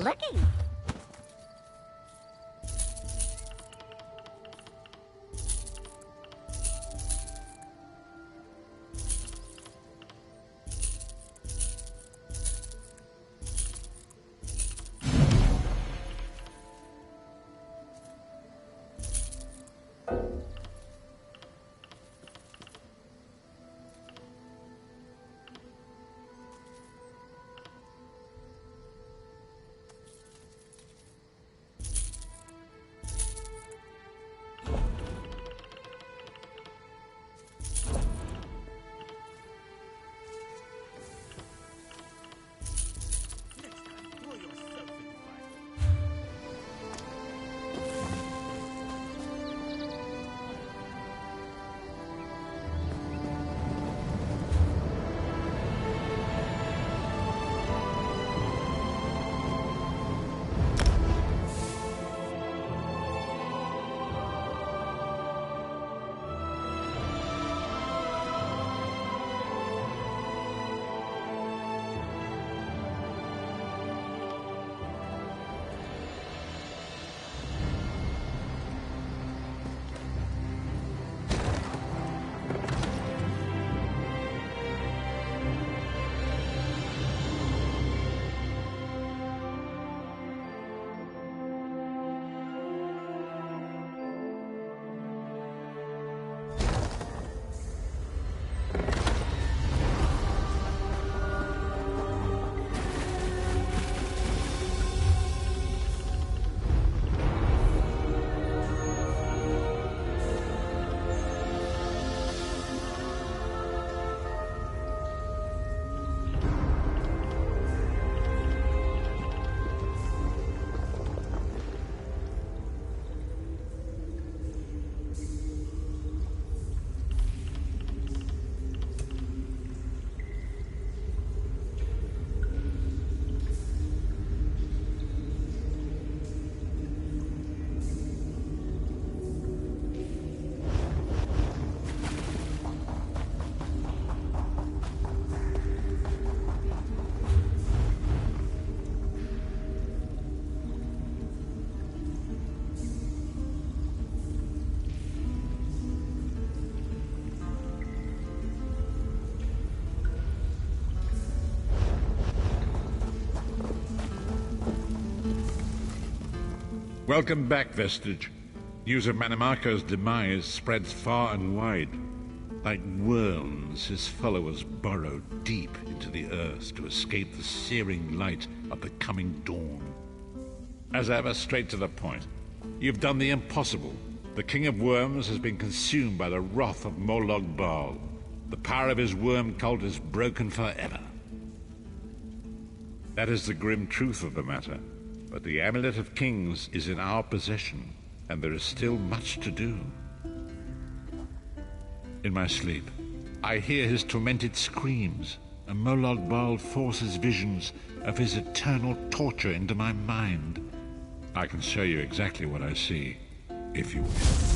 clicking. Welcome back, Vestige. News of Manamako's demise spreads far and wide. Like worms, his followers burrow deep into the earth to escape the searing light of the coming dawn. As ever, straight to the point. You've done the impossible. The King of Worms has been consumed by the wrath of Morlog Baal. The power of his worm cult is broken forever. That is the grim truth of the matter. But the Amulet of Kings is in our possession, and there is still much to do. In my sleep, I hear his tormented screams, and Morlog Baal forces visions of his eternal torture into my mind. I can show you exactly what I see, if you wish.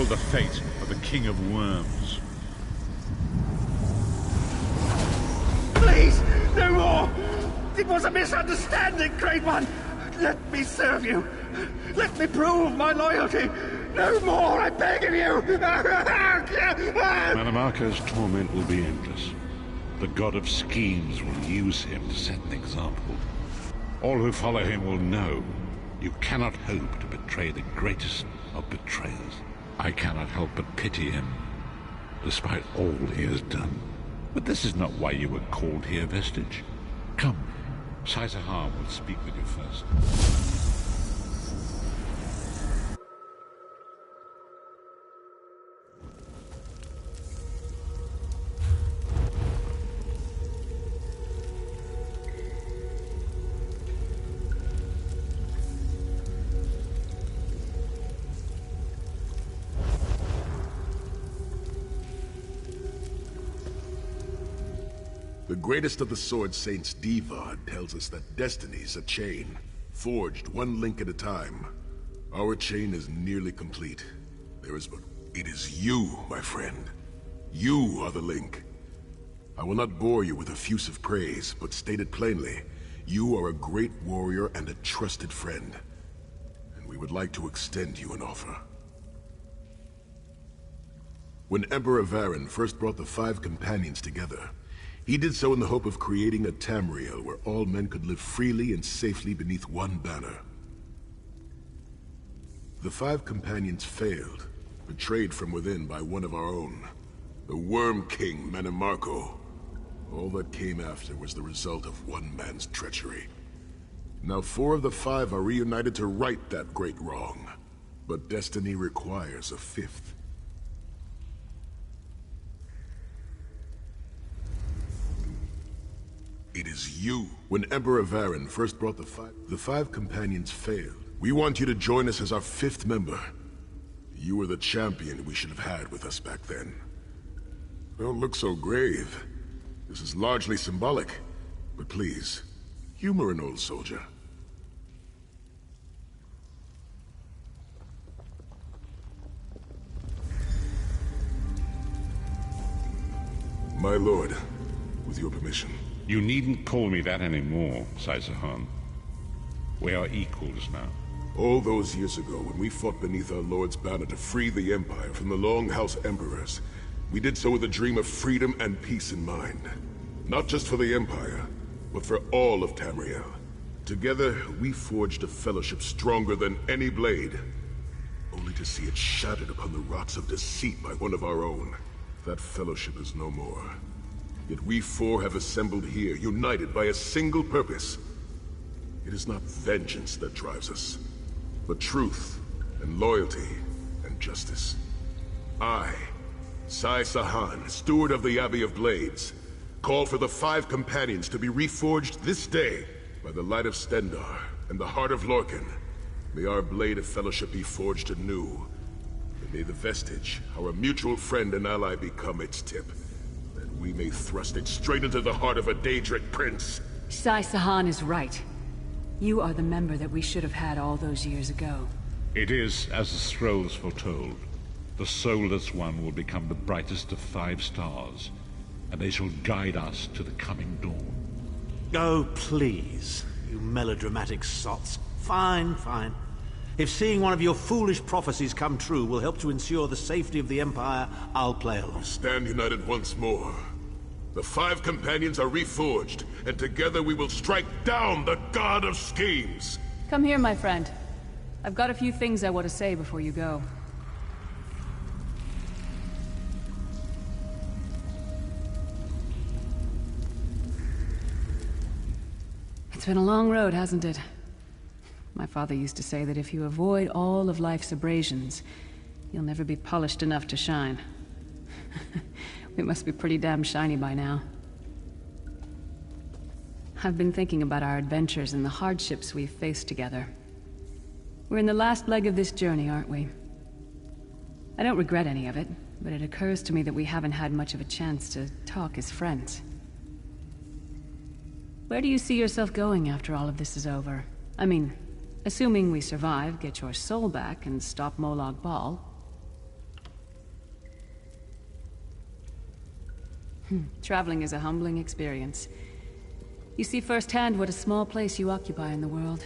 The fate of the king of worms. Please, no more! It was a misunderstanding, Great One! Let me serve you! Let me prove my loyalty! No more, I beg of you! Manimarco's torment will be endless. The god of schemes will use him to set an example. All who follow him will know you cannot hope to betray the greatest of betrayers. I cannot help but pity him, despite all he has done. But this is not why you were called here, Vestige. Come, Saisahan will speak with you first. The greatest of the Sword Saints, Divad, tells us that destiny's a chain, forged one link at a time. Our chain is nearly complete. There is but... It is you, my friend. You are the link. I will not bore you with effusive praise, but stated plainly, you are a great warrior and a trusted friend. And we would like to extend you an offer. When Emperor Varen first brought the 5 companions together, he did so in the hope of creating a Tamriel where all men could live freely and safely beneath one banner. The 5 companions failed, betrayed from within by one of our own, the Worm King Manimarco. All that came after was the result of one man's treachery. Now 4 of the 5 are reunited to right that great wrong, but destiny requires a 5th. It is you. When Emperor Varen first brought the 5 companions failed. We want you to join us as our 5th member. You were the champion we should have had with us back then. Don't look so grave. This is largely symbolic. But please, humor an old soldier. My lord, with your permission. You needn't call me that anymore, Saisahan. We are equals now. All those years ago, when we fought beneath our Lord's banner to free the Empire from the Longhouse Emperors, we did so with a dream of freedom and peace in mind. Not just for the Empire, but for all of Tamriel. Together, we forged a fellowship stronger than any blade, only to see it shattered upon the rocks of deceit by one of our own. That fellowship is no more. Yet we 4 have assembled here, united by a single purpose. It is not vengeance that drives us, but truth, and loyalty, and justice. I, Saisahan, steward of the Abbey of Blades, call for the 5 companions to be reforged this day by the light of Stendarr and the heart of Lorkhan. May our blade of fellowship be forged anew, and may the Vestige, our mutual friend and ally, become its tip. We may thrust it straight into the heart of a Daedric prince. Saisahan is right. You are the member that we should have had all those years ago. It is as the scrolls foretold. The soulless one will become the brightest of 5 stars, and they shall guide us to the coming dawn. Oh, please, you melodramatic sots. Fine, fine. If seeing one of your foolish prophecies come true will help to ensure the safety of the Empire, I'll play along. Stand united once more. The 5 companions are reforged, and together we will strike down the God of Schemes! Come here, my friend. I've got a few things I want to say before you go. It's been a long road, hasn't it? My father used to say that if you avoid all of life's abrasions, you'll never be polished enough to shine. We must be pretty damn shiny by now. I've been thinking about our adventures and the hardships we've faced together. We're in the last leg of this journey, aren't we? I don't regret any of it, but it occurs to me that we haven't had much of a chance to talk as friends. Where do you see yourself going after all of this is over? I mean, assuming we survive, get your soul back, and stop Molag Bal. Traveling is a humbling experience. You see firsthand what a small place you occupy in the world.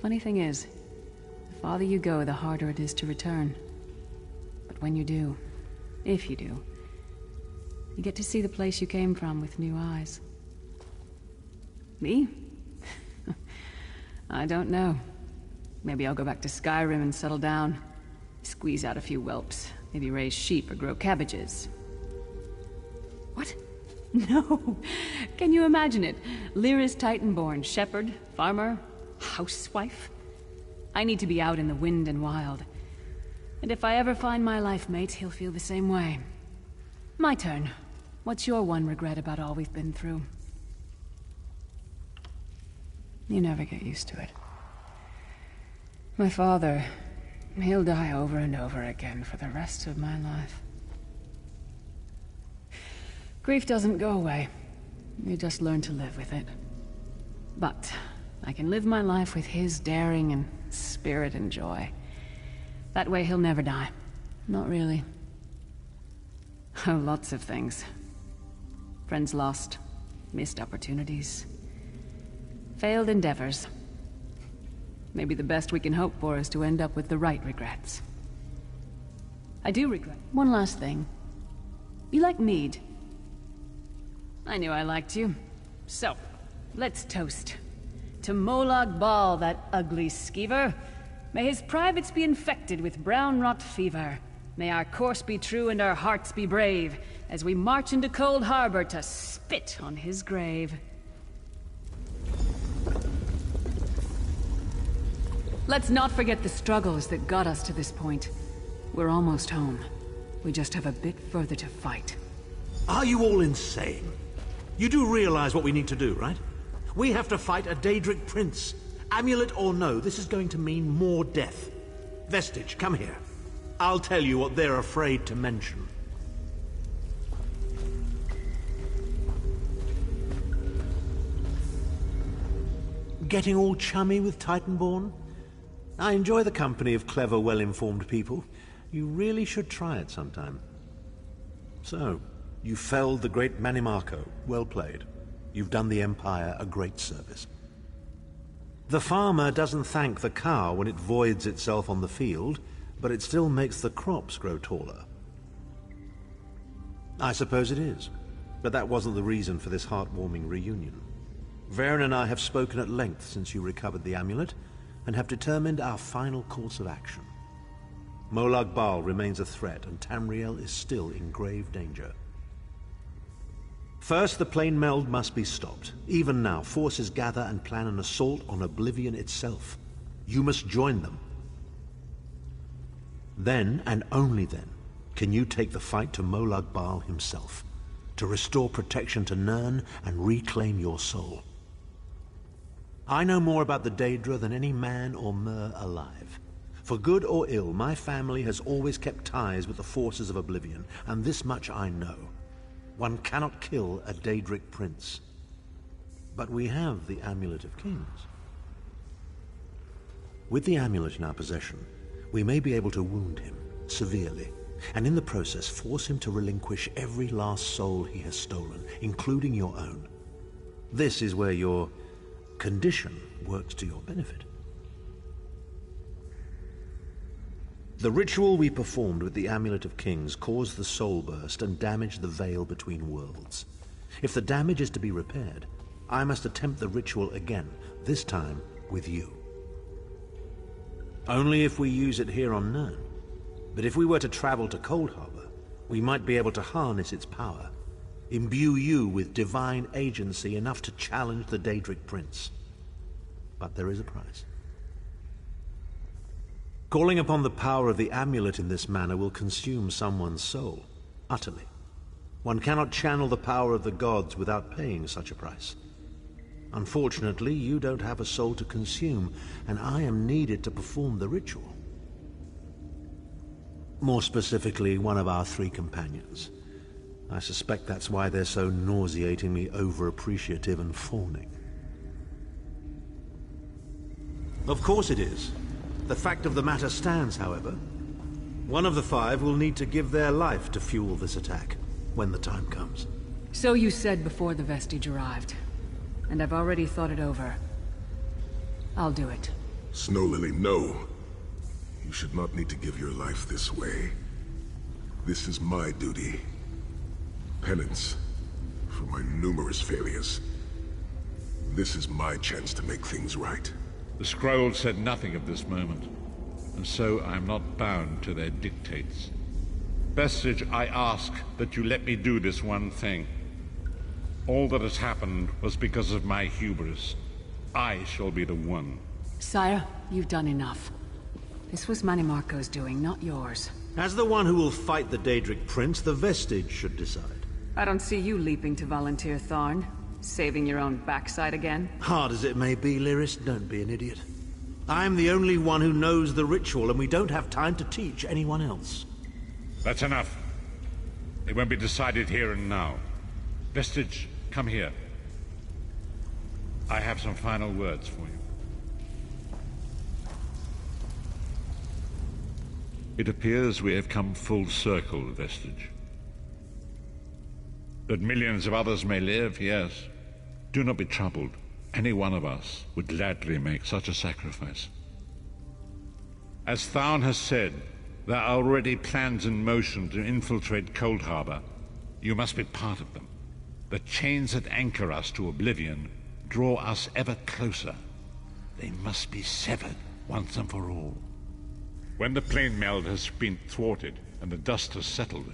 Funny thing is, the farther you go, the harder it is to return. But when you do, if you do, you get to see the place you came from with new eyes. Me? I don't know. Maybe I'll go back to Skyrim and settle down. Squeeze out a few whelps. Maybe raise sheep or grow cabbages. What? No! Can you imagine it? Lyra's Titanborn, shepherd, farmer, housewife? I need to be out in the wind and wild. And if I ever find my life mate, he'll feel the same way. My turn. What's your one regret about all we've been through? You never get used to it. My father, he'll die over and over again for the rest of my life. Grief doesn't go away. You just learn to live with it. But I can live my life with his daring and spirit and joy. That way he'll never die. Not really. Oh, lots of things. Friends lost, missed opportunities, failed endeavors. Maybe the best we can hope for is to end up with the right regrets. I do regret one last thing. You like mead? I knew I liked you. So, let's toast. To Molag Bal, that ugly skeever. May his privates be infected with brown rot fever. May our course be true and our hearts be brave, as we march into Cold Harbor to spit on his grave. Let's not forget the struggles that got us to this point. We're almost home. We just have a bit further to fight. Are you all insane? You do realize what we need to do, right? We have to fight a Daedric prince. Amulet or no, this is going to mean more death. Vestige, come here. I'll tell you what they're afraid to mention. Getting all chummy with Titanborn? I enjoy the company of clever, well-informed people. You really should try it sometime. So, you felled the great Manimarco. Well played. You've done the Empire a great service. The farmer doesn't thank the cow when it voids itself on the field, but it still makes the crops grow taller. I suppose it is, but that wasn't the reason for this heartwarming reunion. Varen and I have spoken at length since you recovered the amulet, and have determined our final course of action. Molag Bal remains a threat, and Tamriel is still in grave danger. First, the plane meld must be stopped. Even now, forces gather and plan an assault on Oblivion itself. You must join them. Then, and only then, can you take the fight to Molag Bal himself, to restore protection to Nirn and reclaim your soul. I know more about the Daedra than any man or mer alive. For good or ill, my family has always kept ties with the forces of Oblivion, and this much I know. One cannot kill a Daedric prince. But we have the Amulet of Kings. With the amulet in our possession, we may be able to wound him severely, and in the process force him to relinquish every last soul he has stolen, including your own. This is where your condition works to your benefit. The ritual we performed with the Amulet of Kings caused the soul burst and damaged the veil between worlds. If the damage is to be repaired, I must attempt the ritual again, this time with you. Only if we use it here on Nirn. But if we were to travel to Cold Harbor, we might be able to harness its power, imbue you with divine agency enough to challenge the Daedric Prince. But there is a price. Calling upon the power of the amulet in this manner will consume someone's soul, utterly. One cannot channel the power of the gods without paying such a price. Unfortunately, you don't have a soul to consume, and I am needed to perform the ritual. More specifically, one of our 3 companions. I suspect that's why they're so nauseatingly over-appreciative and fawning. Of course it is. The fact of the matter stands, however. One of the 5 will need to give their life to fuel this attack. when the time comes. So you said before the vestige arrived. And I've already thought it over. I'll do it. Snow Lily, no. You should not need to give your life this way. This is my duty. Penance for my numerous failures. This is my chance to make things right. The scroll said nothing of this moment, and so I am not bound to their dictates. Vestige, I ask that you let me do this one thing. All that has happened was because of my hubris. I shall be the one. Sire, you've done enough. This was Manimarco's doing, not yours. As the one who will fight the Daedric Prince, the Vestige should decide. I don't see you leaping to volunteer, Tharn. Saving your own backside again? Hard as it may be, Lyris, don't be an idiot. I'm the only one who knows the ritual, and we don't have time to teach anyone else. That's enough. It won't be decided here and now. Vestige, come here. I have some final words for you. It appears we have come full circle, Vestige. That millions of others may live, yes. Do not be troubled. Any one of us would gladly make such a sacrifice. As Tharn has said, there are already plans in motion to infiltrate Cold Harbor. You must be part of them. The chains that anchor us to oblivion draw us ever closer. They must be severed once and for all. When the plane meld has been thwarted and the dust has settled,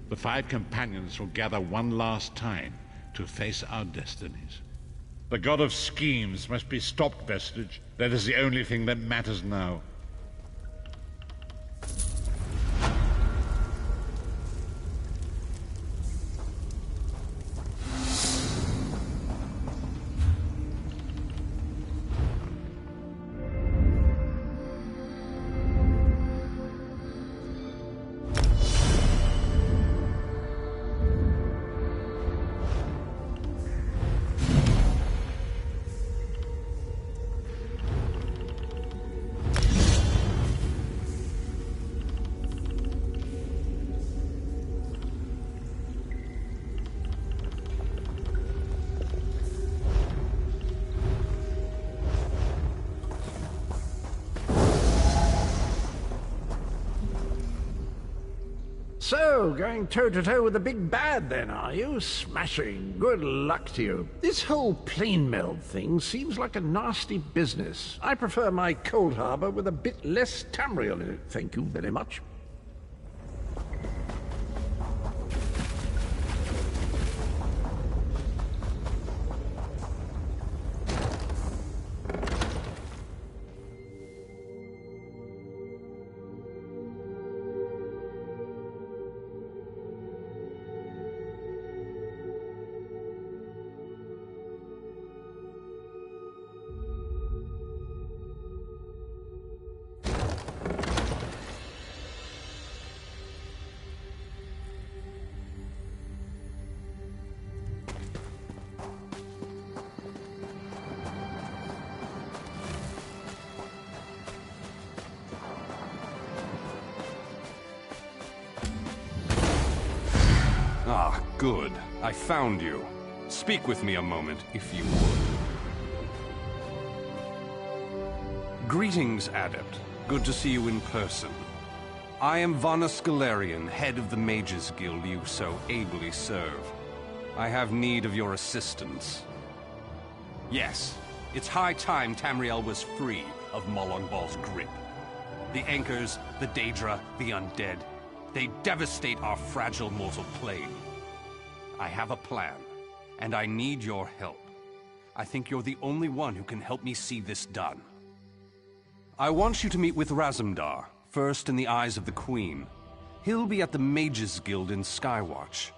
the 5 companions will gather one last time to face our destinies. The god of schemes must be stopped, Vestige. That is the only thing that matters now. So, going toe-to-toe with the big bad then, are you? Smashing. Good luck to you. This whole plane meld thing seems like a nasty business. I prefer my Cold Harbor with a bit less Tamriel in it, thank you very much. Ah, good. I found you. Speak with me a moment, if you would. Greetings, Adept. Good to see you in person. I am Vana Scalarian, head of the Mages Guild you so ably serve. I have need of your assistance. Yes, it's high time Tamriel was free of Molongbal's grip. The Anchors, the Daedra, the Undead. They devastate our fragile mortal plane. I have a plan, and I need your help. I think you're the only one who can help me see this done. I want you to meet with Razumdar, first in the eyes of the Queen. He'll be at the Mages Guild in Skywatch.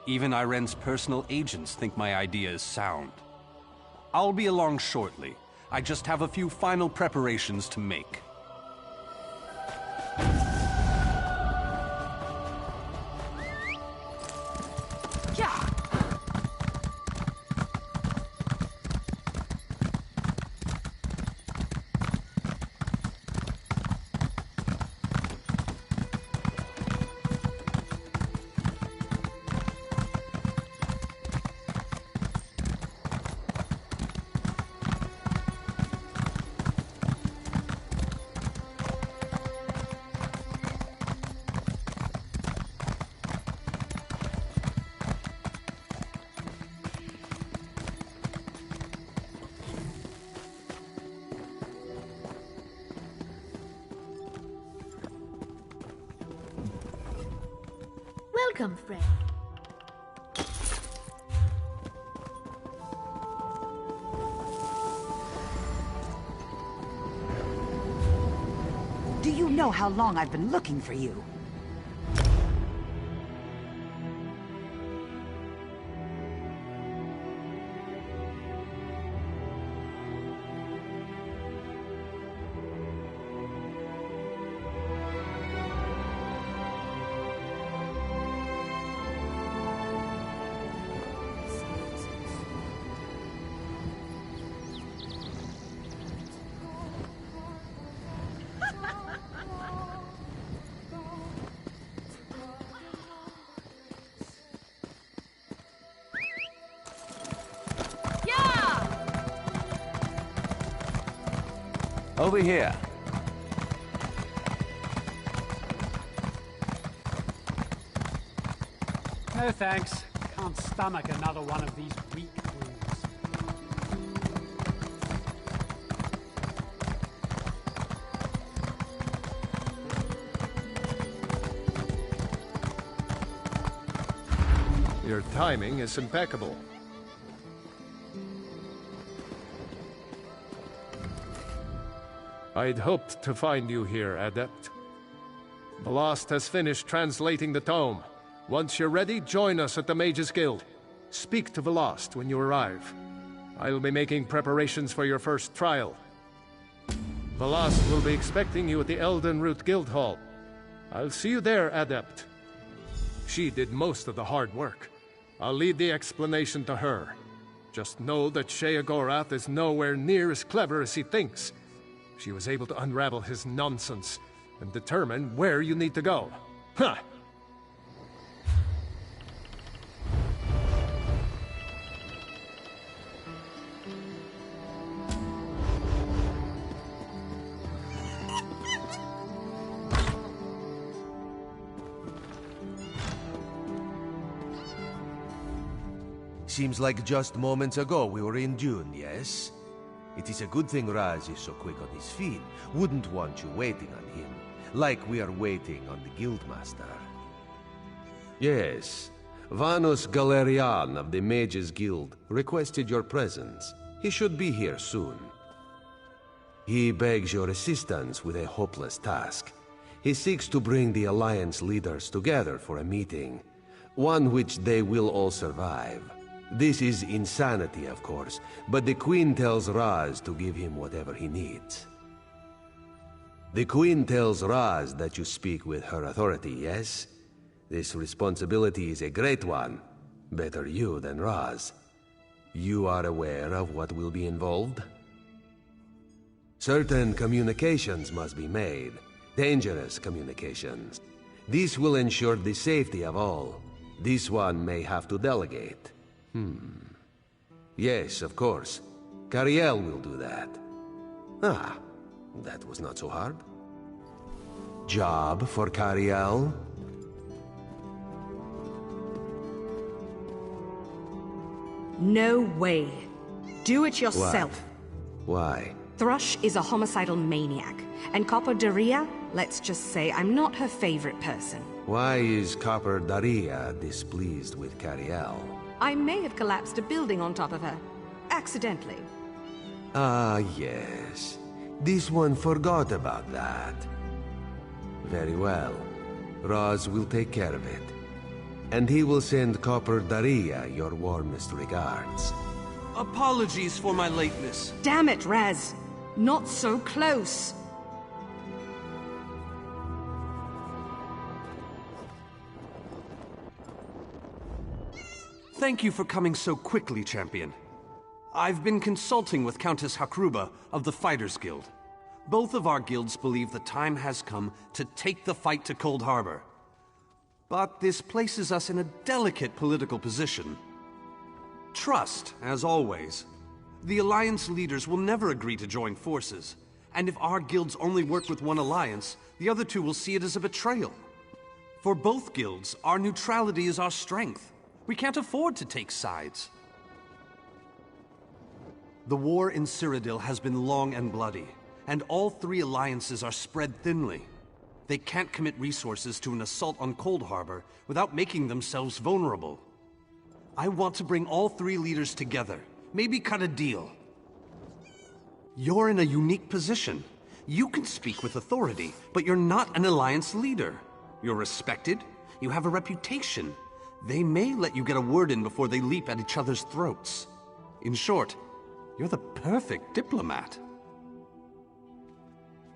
Even Iren's personal agents think my idea is sound. I'll be along shortly. I just have a few final preparations to make. Welcome, friend. Do you know how long I've been looking for you? Over here. No thanks. Can't stomach another one of these weak foods. Your timing is impeccable. I'd hoped to find you here, Adept. Blast has finished translating the tome. Once you're ready, join us at the Mages Guild. Speak to Velast when you arrive. I'll be making preparations for your first trial. Velast will be expecting you at the Elden Root Guild Hall. I'll see you there, Adept. She did most of the hard work. I'll leave the explanation to her. Just know that Sheogorath is nowhere near as clever as he thinks. She was able to unravel his nonsense and determine where you need to go. Huh! Seems like just moments ago we were in Dune, yes? It is a good thing Raz is so quick on his feet. Wouldn't want you waiting on him, like we are waiting on the Guildmaster. Yes, Vanus Galerian of the Mages Guild requested your presence. He should be here soon. He begs your assistance with a hopeless task. He seeks to bring the Alliance leaders together for a meeting, one which they will all survive. This is insanity, of course, but the Queen tells Raz to give him whatever he needs. The Queen tells Raz that you speak with her authority, yes? This responsibility is a great one. Better you than Raz. You are aware of what will be involved? Certain communications must be made. Dangerous communications. This will ensure the safety of all. This one may have to delegate. Yes, of course. Cariel will do that. Ah, that was not so hard. Job for Cariel? No way. Do it yourself. Why? Thrush is a homicidal maniac, and Copper Daria, let's just say I'm not her favorite person. Why is Copper Daria displeased with Cariel? I may have collapsed a building on top of her. Accidentally. Ah, yes. This one forgot about that. Very well. Raz will take care of it. And he will send Copper Daria your warmest regards. Apologies for my lateness. Damn it, Raz. Not so close. Thank you for coming so quickly, Champion. I've been consulting with Countess Hakruba of the Fighters Guild. Both of our guilds believe the time has come to take the fight to Cold Harbor. But this places us in a delicate political position. Trust, as always. The Alliance leaders will never agree to join forces, and if our guilds only work with one alliance, the other two will see it as a betrayal. For both guilds, our neutrality is our strength. We can't afford to take sides. The war in Cyrodiil has been long and bloody, and all three alliances are spread thinly. They can't commit resources to an assault on Cold Harbor without making themselves vulnerable. I want to bring all three leaders together. Maybe cut a deal. You're in a unique position. You can speak with authority, but you're not an Alliance leader. You're respected. You have a reputation. They may let you get a word in before they leap at each other's throats. In short, you're the perfect diplomat.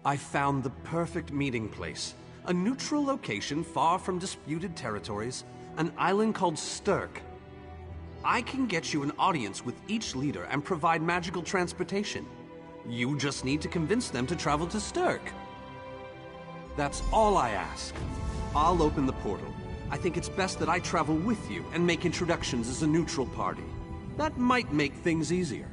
I found the perfect meeting place. A neutral location far from disputed territories, an island called Stirk. I can get you an audience with each leader and provide magical transportation. You just need to convince them to travel to Stirk. That's all I ask. I'll open the portal. I think it's best that I travel with you and make introductions as a neutral party. That might make things easier.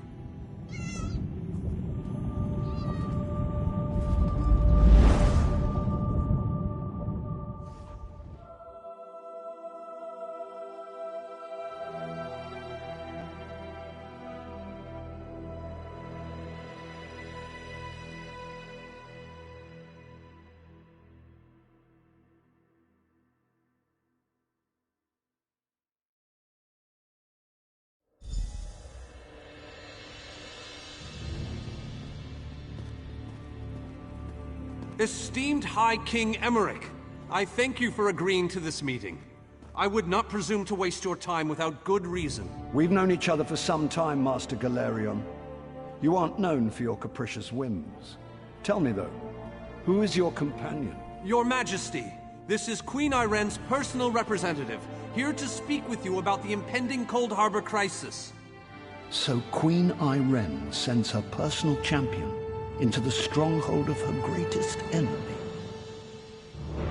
Esteemed High King Emmerich, I thank you for agreeing to this meeting. I would not presume to waste your time without good reason. We've known each other for some time, Master Galerion. You aren't known for your capricious whims. Tell me, though, who is your companion? Your Majesty, this is Queen Iren's personal representative, here to speak with you about the impending Cold Harbor crisis. So Queen Iren sends her personal champion into the stronghold of her greatest enemy.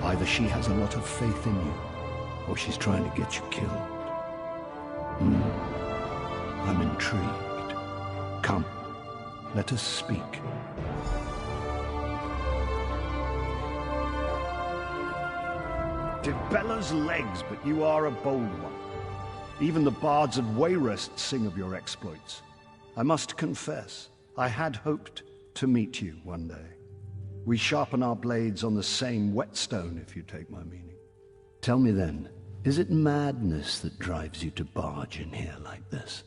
Either she has a lot of faith in you, or she's trying to get you killed. I'm intrigued. Come, let us speak. Dibella's legs, but you are a bold one. Even the bards of Wayrest sing of your exploits. I must confess, I had hoped to meet you one day. We sharpen our blades on the same whetstone, if you take my meaning. Tell me then, is it madness that drives you to barge in here like this?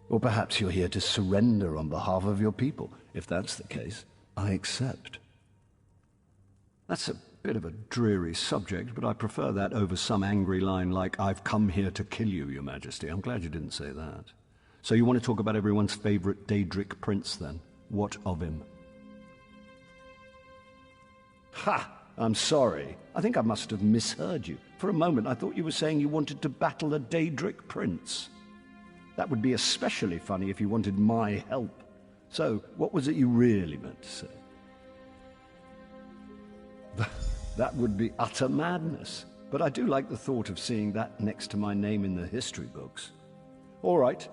Or perhaps you're here to surrender on behalf of your people. If that's the case, I accept. That's a bit of a dreary subject, but I prefer that over some angry line like, "I've come here to kill you, Your Majesty." I'm glad you didn't say that. So you want to talk about everyone's favorite Daedric prince, then? What of him? Ha! I'm sorry. I think I must have misheard you. For a moment, I thought you were saying you wanted to battle a Daedric prince. That would be especially funny if you wanted my help. So, what was it you really meant to say? That would be utter madness. But I do like the thought of seeing that next to my name in the history books. All right.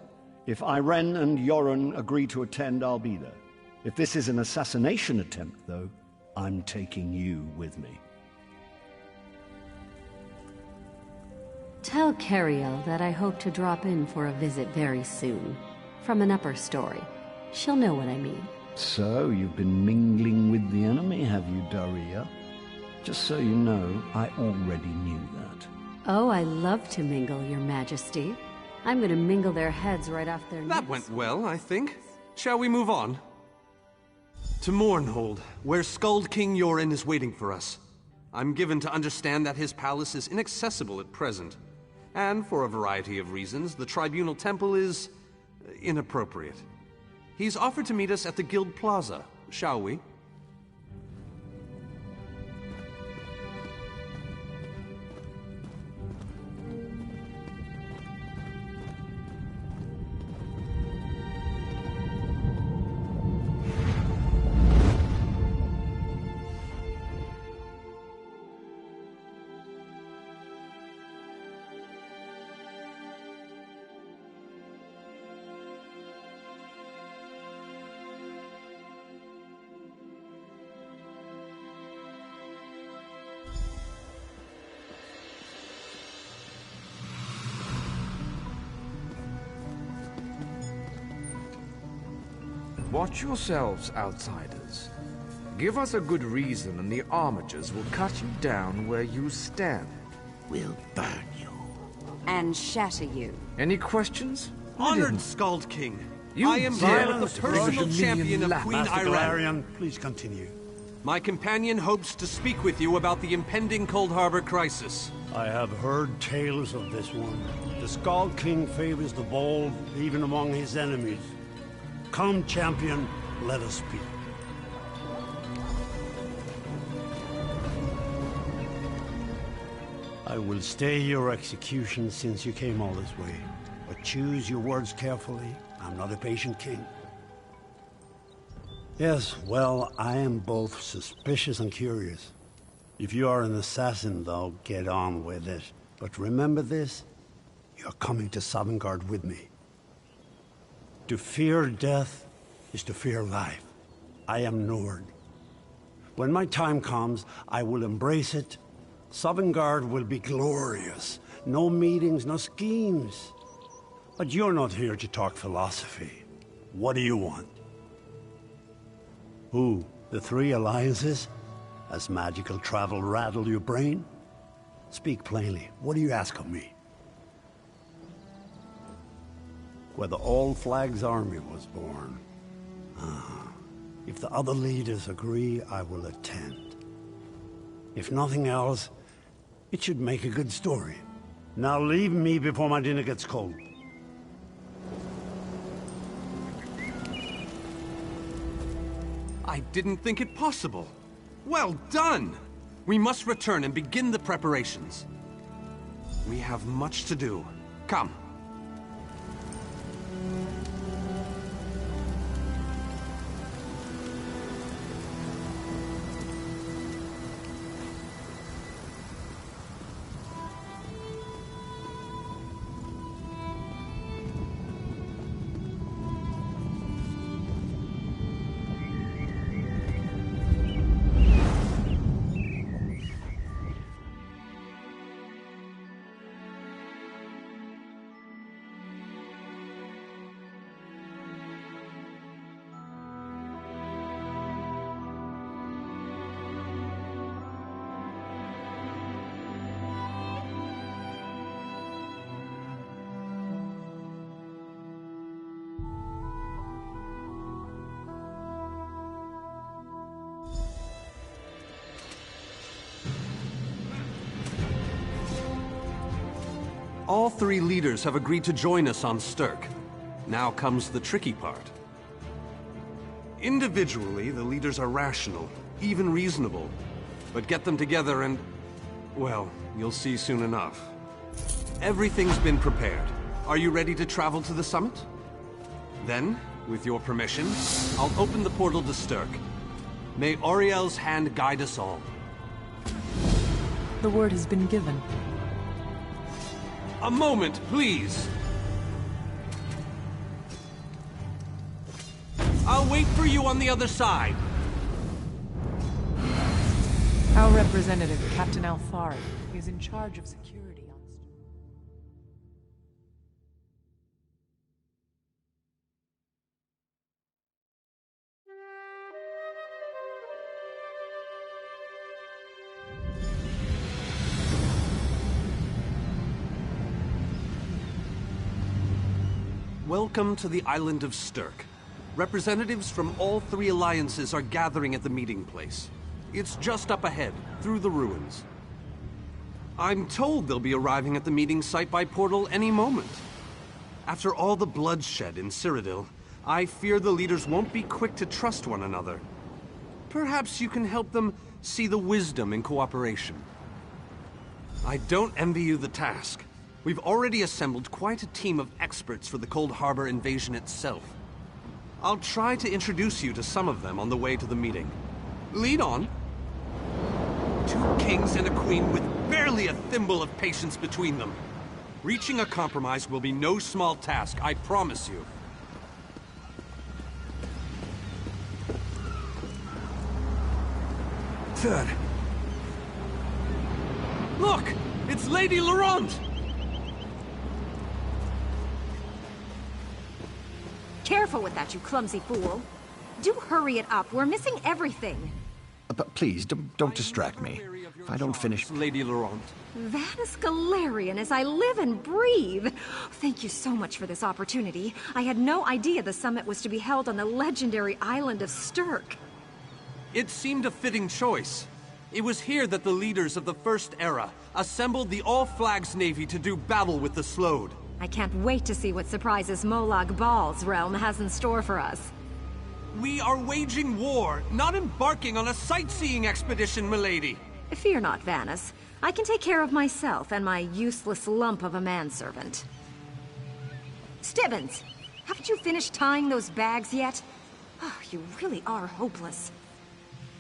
If Iren and Yoren agree to attend, I'll be there. If this is an assassination attempt, though, I'm taking you with me. Tell Cariel that I hope to drop in for a visit very soon. From an upper story. She'll know what I mean. So, you've been mingling with the enemy, have you, Daria? Just so you know, I already knew that. Oh, I love to mingle, Your Majesty. I'm gonna mingle their heads right off their necks. That went well, I think. Shall we move on? To Mournhold, where Skald King Yoren is waiting for us. I'm given to understand that his palace is inaccessible at present. And for a variety of reasons, the Tribunal Temple is inappropriate. He's offered to meet us at the Guild Plaza. Shall we? Watch yourselves, outsiders. Give us a good reason and the Armigers will cut you down where you stand. We'll burn you. And shatter you. Any questions? Honored Skald King, You I am here with the personal champion of Queen Master Iran. Galarian, please continue. My companion hopes to speak with you about the impending Cold Harbor crisis. I have heard tales of this one. The Skald King favors the bold, even among his enemies. Come, champion, let us speak. I will stay your execution since you came all this way. But choose your words carefully. I'm not a patient king. Yes, well, I am both suspicious and curious. If you are an assassin, though, get on with it. But remember this, you're coming to Sovngarde with me. To fear death is to fear life. I am Nord. When my time comes, I will embrace it. Sovngarde will be glorious. No meetings, no schemes. But you're not here to talk philosophy. What do you want? Who? The three alliances? Has magical travel rattled your brain? Speak plainly. What do you ask of me? Where the All-Flags army was born. If the other leaders agree, I will attend. If nothing else, it should make a good story. Now leave me before my dinner gets cold. I didn't think it possible. Well done! We must return and begin the preparations. We have much to do. Come. All three leaders have agreed to join us on Sturk. Now comes the tricky part. Individually, the leaders are rational, even reasonable. But get them together and... well, you'll see soon enough. Everything's been prepared. Are you ready to travel to the summit? Then, with your permission, I'll open the portal to Sturk. May Auriel's hand guide us all. The word has been given. A moment, please! I'll wait for you on the other side! Our representative, Captain Alfari, is in charge of security on Sturk. Welcome to the island of Sturk. Representatives from all three alliances are gathering at the meeting place. It's just up ahead, through the ruins. I'm told they'll be arriving at the meeting site by portal any moment. After all the bloodshed in Cyrodiil, I fear the leaders won't be quick to trust one another. Perhaps you can help them see the wisdom in cooperation. I don't envy you the task. We've already assembled quite a team of experts for the Cold Harbor invasion itself. I'll try to introduce you to some of them on the way to the meeting. Lead on. 2 kings and a queen with barely a thimble of patience between them. Reaching a compromise will be no small task, I promise you. Third. Look! It's Lady Laurent! Careful with that, you clumsy fool. Do hurry it up. We're missing everything. But please, don't distract me. If I don't finish... Lady Laurent. Vanus Galarian, as I live and breathe! Thank you so much for this opportunity. I had no idea the summit was to be held on the legendary island of Stirk. It seemed a fitting choice. It was here that the leaders of the First Era assembled the All-Flags Navy to do battle with the Slode. I can't wait to see what surprises Molag Bal's realm has in store for us. We are waging war, not embarking on a sightseeing expedition, milady. Fear not, Vanus. I can take care of myself and my useless lump of a manservant. Stibbins, haven't you finished tying those bags yet? Oh, you really are hopeless.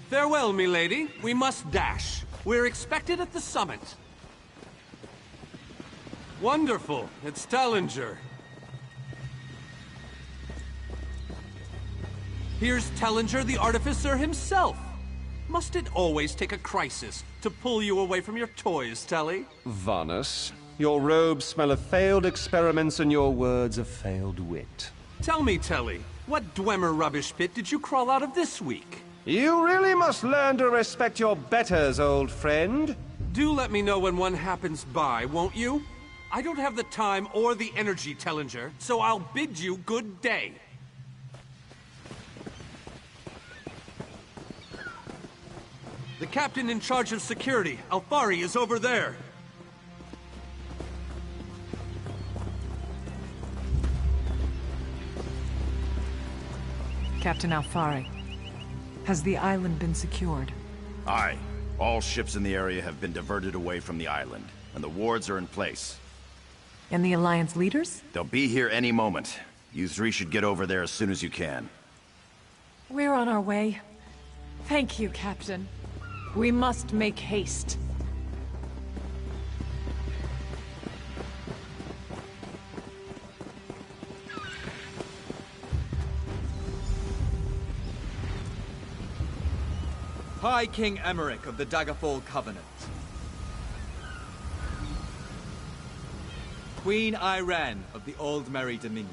Farewell, milady. We must dash. We're expected at the summit. Wonderful. It's Tellinger. Here's Tellinger, the artificer himself. Must it always take a crisis to pull you away from your toys, Telly? Vanus, your robes smell of failed experiments and your words of failed wit. Tell me, Telly, what Dwemer rubbish pit did you crawl out of this week? You really must learn to respect your betters, old friend. Do let me know when one happens by, won't you? I don't have the time or the energy, Tellinger, so I'll bid you good day. The captain in charge of security, Alfari, is over there. Captain Alfari, has the island been secured? Aye. All ships in the area have been diverted away from the island, and the wards are in place. And the Alliance leaders? They'll be here any moment. You three should get over there as soon as you can. We're on our way. Thank you, Captain. We must make haste. High King Emmerich of the Daggerfall Covenant. Queen Irene of the Old Merry Dominion.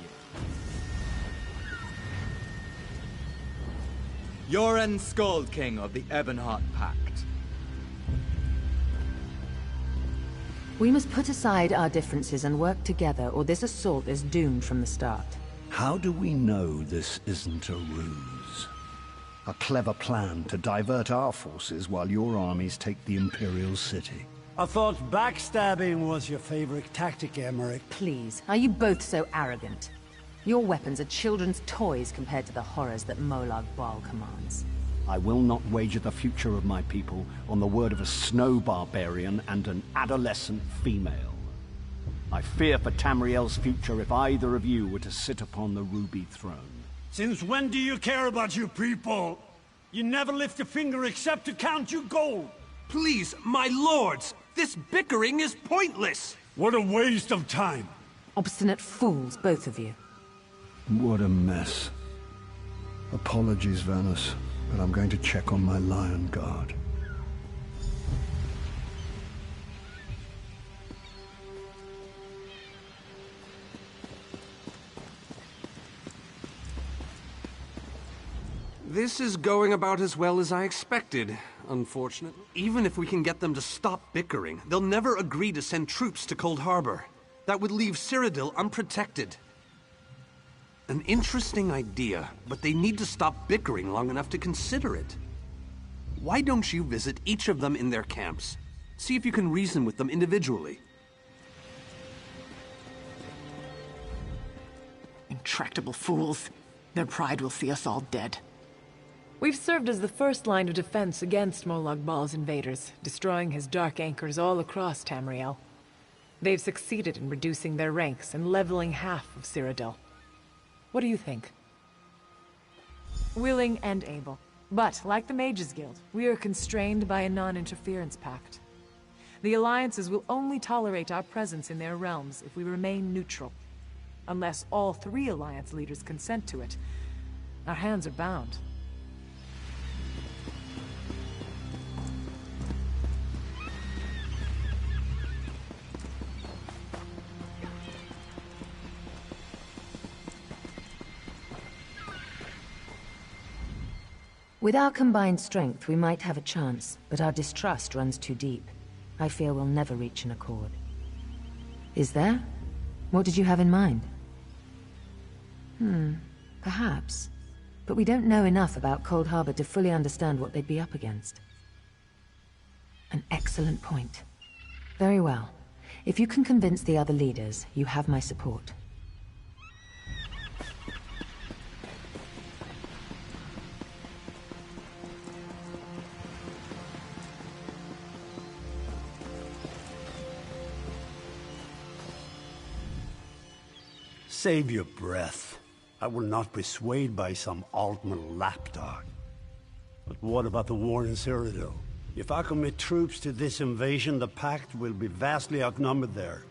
Yoren Skald King of the Ebonheart Pact. We must put aside our differences and work together, or this assault is doomed from the start. How do we know this isn't a ruse? A clever plan to divert our forces while your armies take the Imperial City. I thought backstabbing was your favorite tactic, Emmerich. Please, are you both so arrogant? Your weapons are children's toys compared to the horrors that Molag Bal commands. I will not wager the future of my people on the word of a snow barbarian and an adolescent female. I fear for Tamriel's future if either of you were to sit upon the Ruby Throne. Since when do you care about your people? You never lift a finger except to count your gold. Please, my lords, this bickering is pointless. What a waste of time. Obstinate fools, both of you. What a mess. Apologies, Vanus, but I'm going to check on my Lion Guard. This is going about as well as I expected, unfortunately. Even if we can get them to stop bickering, they'll never agree to send troops to Cold Harbor. That would leave Cyrodiil unprotected. An interesting idea, but they need to stop bickering long enough to consider it. Why don't you visit each of them in their camps? See if you can reason with them individually. Intractable fools. Their pride will see us all dead. We've served as the first line of defense against Molag Bal's invaders, destroying his dark anchors all across Tamriel. They've succeeded in reducing their ranks and leveling half of Cyrodiil. What do you think? Willing and able. But, like the Mages Guild, we are constrained by a non-interference pact. The alliances will only tolerate our presence in their realms if we remain neutral. Unless all three alliance leaders consent to it, our hands are bound. With our combined strength, we might have a chance, but our distrust runs too deep. I fear we'll never reach an accord. Is there? What did you have in mind? Perhaps. But we don't know enough about Cold Harbor to fully understand what they'd be up against. An excellent point. Very well. If you can convince the other leaders, you have my support. Save your breath. I will not be swayed by some Altman lapdog. But what about the war in Cyrodiil? If I commit troops to this invasion, the Pact will be vastly outnumbered there.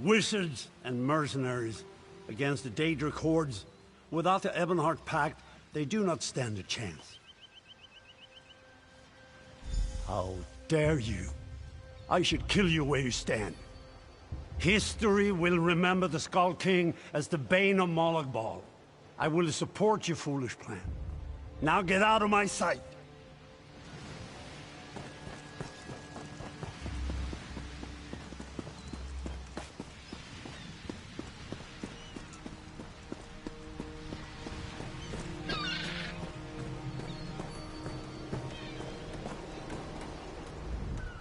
Wizards and mercenaries against the Daedric hordes. Without the Ebonheart Pact, they do not stand a chance. How dare you? I should kill you where you stand. History will remember the Skull King as the bane of Molag Bal. I will support your foolish plan. Now get out of my sight!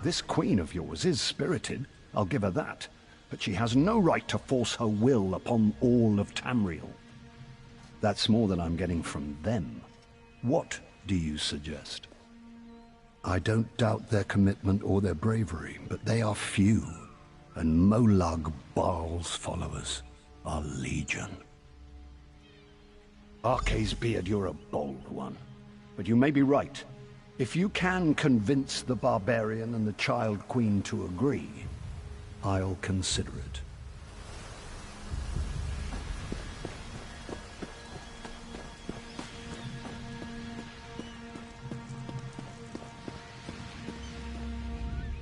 This queen of yours is spirited, I'll give her that. But she has no right to force her will upon all of Tamriel. That's more than I'm getting from them. What do you suggest? I don't doubt their commitment or their bravery, but they are few, and Molag Bal's followers are legion. Arce's beard, you're a bold one, but you may be right. If you can convince the barbarian and the Child Queen to agree, I'll consider it.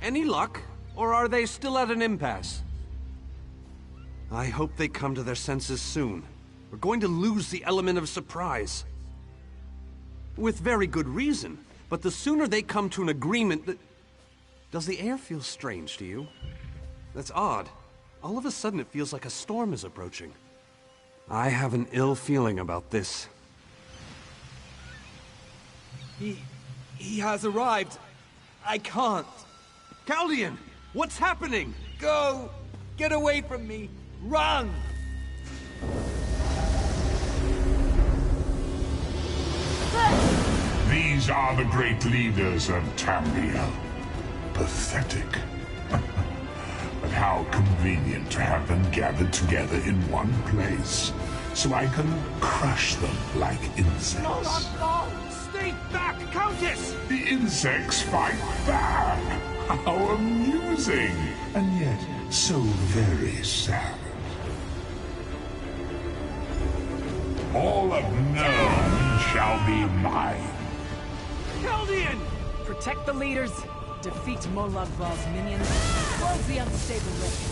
Any luck? Or are they still at an impasse? I hope they come to their senses soon. We're going to lose the element of surprise. With very good reason, but the sooner they come to an agreement that... Does the air feel strange to you? That's odd. All of a sudden it feels like a storm is approaching. I have an ill feeling about this. He has arrived. I can't. Chaldean! What's happening? Go! Get away from me! Run! These are the great leaders of Tamriel. Pathetic. But how convenient to have them gathered together in one place, so I can crush them like insects. No! Stay back, Countess! The insects fight back! How amusing! And yet, so very sad. All of Nirn shall be mine. Chaldean! Protect the leaders, defeat Molag Bal's minions, close the unstable rift.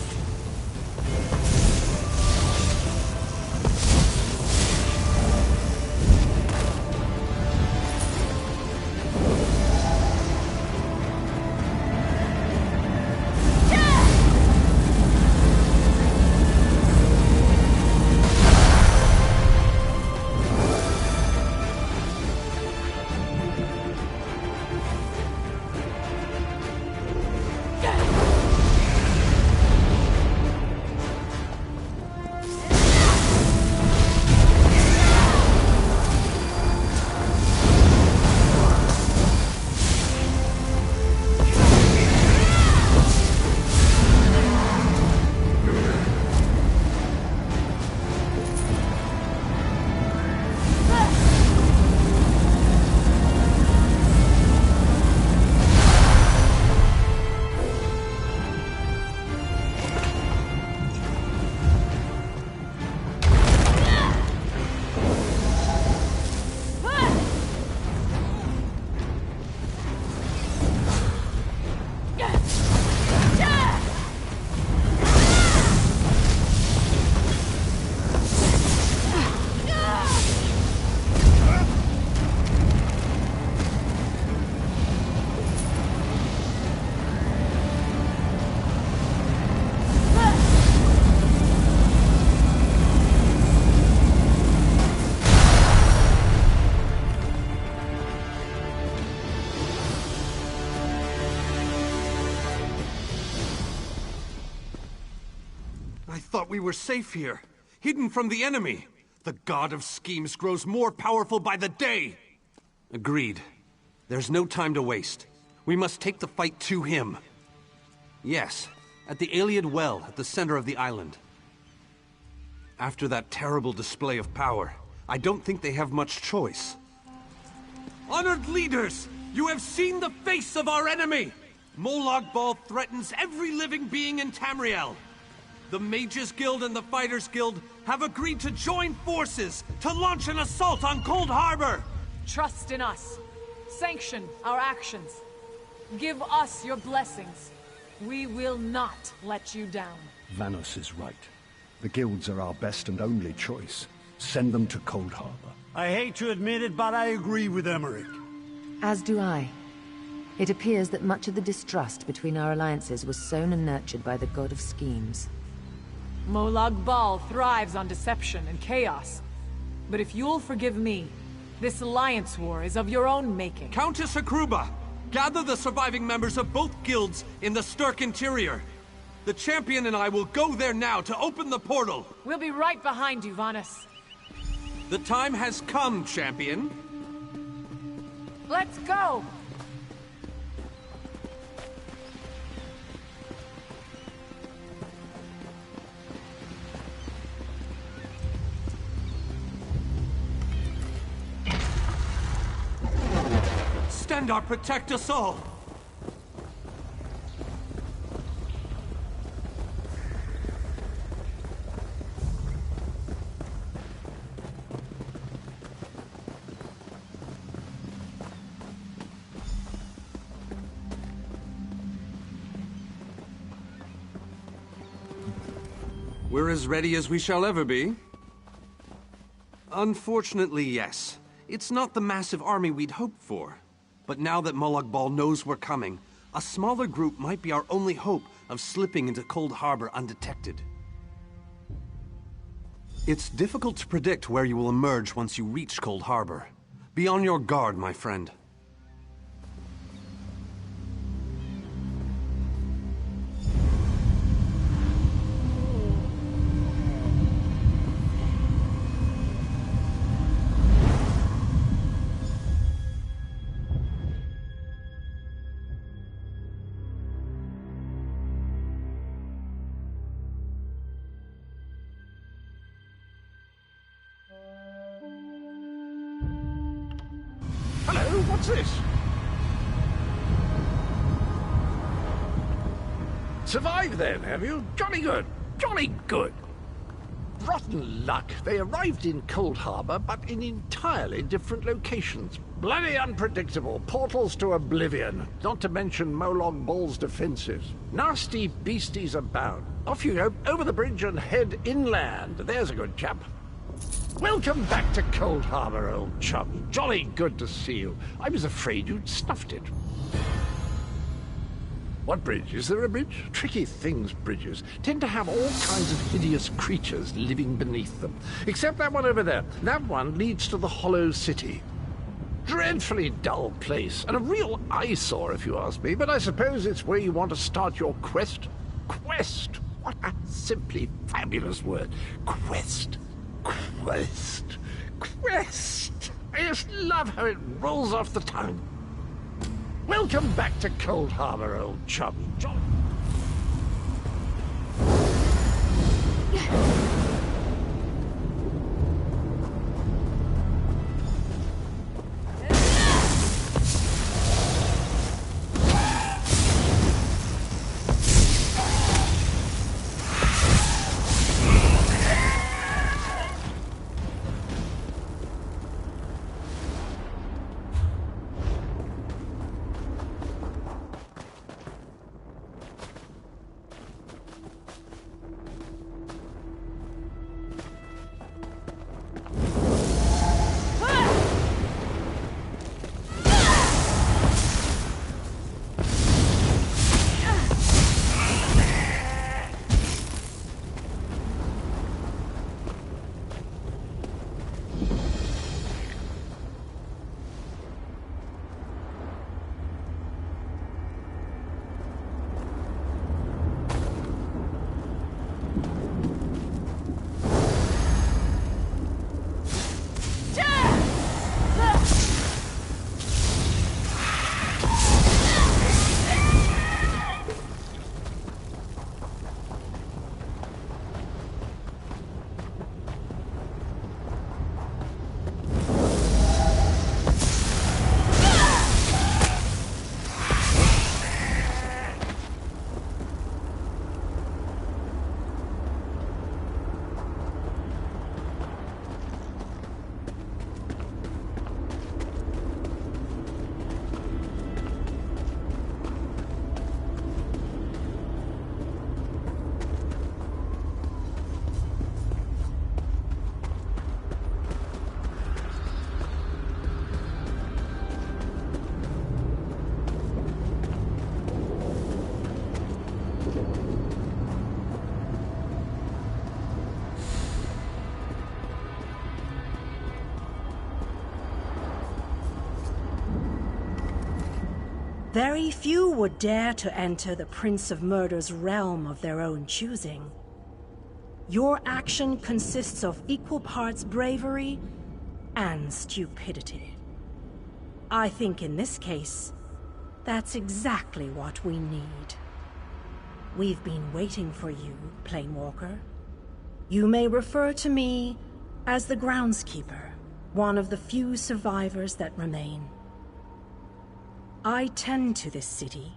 thought we were safe here, hidden from the enemy. The god of schemes grows more powerful by the day. Agreed. There's no time to waste. We must take the fight to him. Yes, at the Iliad Well at the center of the island. After that terrible display of power, I don't think they have much choice. Honored leaders, you have seen the face of our enemy! Molag Bal threatens every living being in Tamriel. The Mages Guild and the Fighters Guild have agreed to join forces to launch an assault on Cold Harbor! Trust in us. Sanction our actions. Give us your blessings. We will not let you down. Vanos is right. The guilds are our best and only choice. Send them to Cold Harbor. I hate to admit it, but I agree with Emmerich. As do I. It appears that much of the distrust between our alliances was sown and nurtured by the god of schemes. Molag Bal thrives on deception and chaos. But if you'll forgive me, this alliance war is of your own making. Countess Akruba, gather the surviving members of both guilds in the Sturk interior. The champion and I will go there now to open the portal. We'll be right behind you, Vanus. The time has come, champion. Let's go! Stendarr, protect us all! We're as ready as we shall ever be. Unfortunately, yes. It's not the massive army we'd hoped for. But now that Molag Bal knows we're coming, a smaller group might be our only hope of slipping into Cold Harbor undetected. It's difficult to predict where you will emerge once you reach Cold Harbor. Be on your guard, my friend. Hello, what's this? Survived then, have you? Jolly good. Jolly good. Rotten luck. They arrived in Cold Harbor, but in entirely different locations. Bloody unpredictable. Portals to oblivion. Not to mention Molag Bal's defenses. Nasty beasties abound. Off you go, over the bridge and head inland. There's a good chap. Welcome back to Cold Harbor, old chum. Jolly good to see you. I was afraid you'd snuffed it. What bridge? Is there a bridge? Tricky things, bridges. Tend to have all kinds of hideous creatures living beneath them. Except that one over there. That one leads to the Hollow City. Dreadfully dull place, and a real eyesore if you ask me, but I suppose it's where you want to start your quest. Quest! What a simply fabulous word. Quest. Quest. Quest. I just love how it rolls off the tongue. Welcome back to Cold Harbor, old chum. Very few would dare to enter the Prince of Murder's realm of their own choosing. Your action consists of equal parts bravery and stupidity. I think in this case, that's exactly what we need. We've been waiting for you, Planewalker. You may refer to me as the Groundskeeper, one of the few survivors that remain. I tend to this city.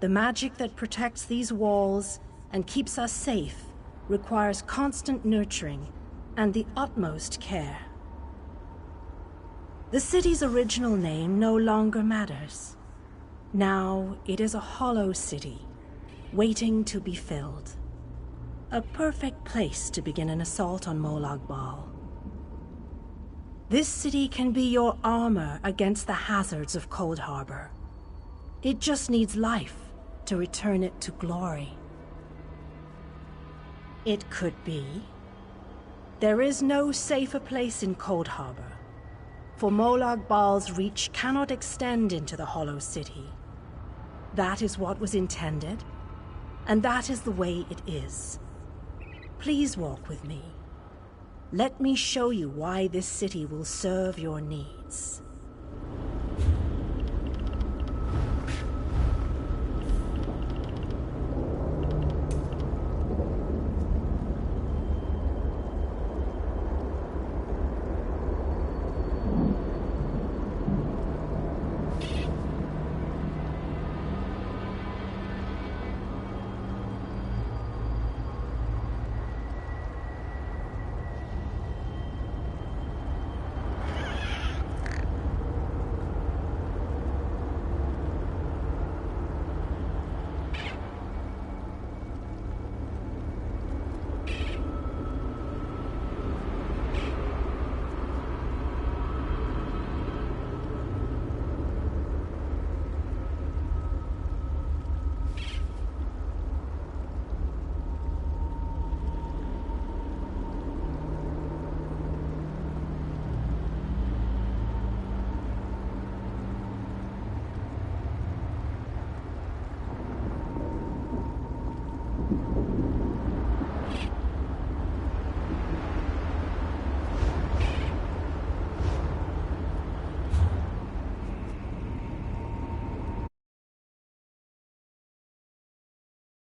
The magic that protects these walls and keeps us safe requires constant nurturing and the utmost care. The city's original name no longer matters. Now it is a hollow city, waiting to be filled. A perfect place to begin an assault on Molag Bal. This city can be your armor against the hazards of Cold Harbor. It just needs life to return it to glory. It could be. There is no safer place in Cold Harbor, for Molag Bal's reach cannot extend into the Hollow City. That is what was intended, and that is the way it is. Please walk with me. Let me show you why this city will serve your needs.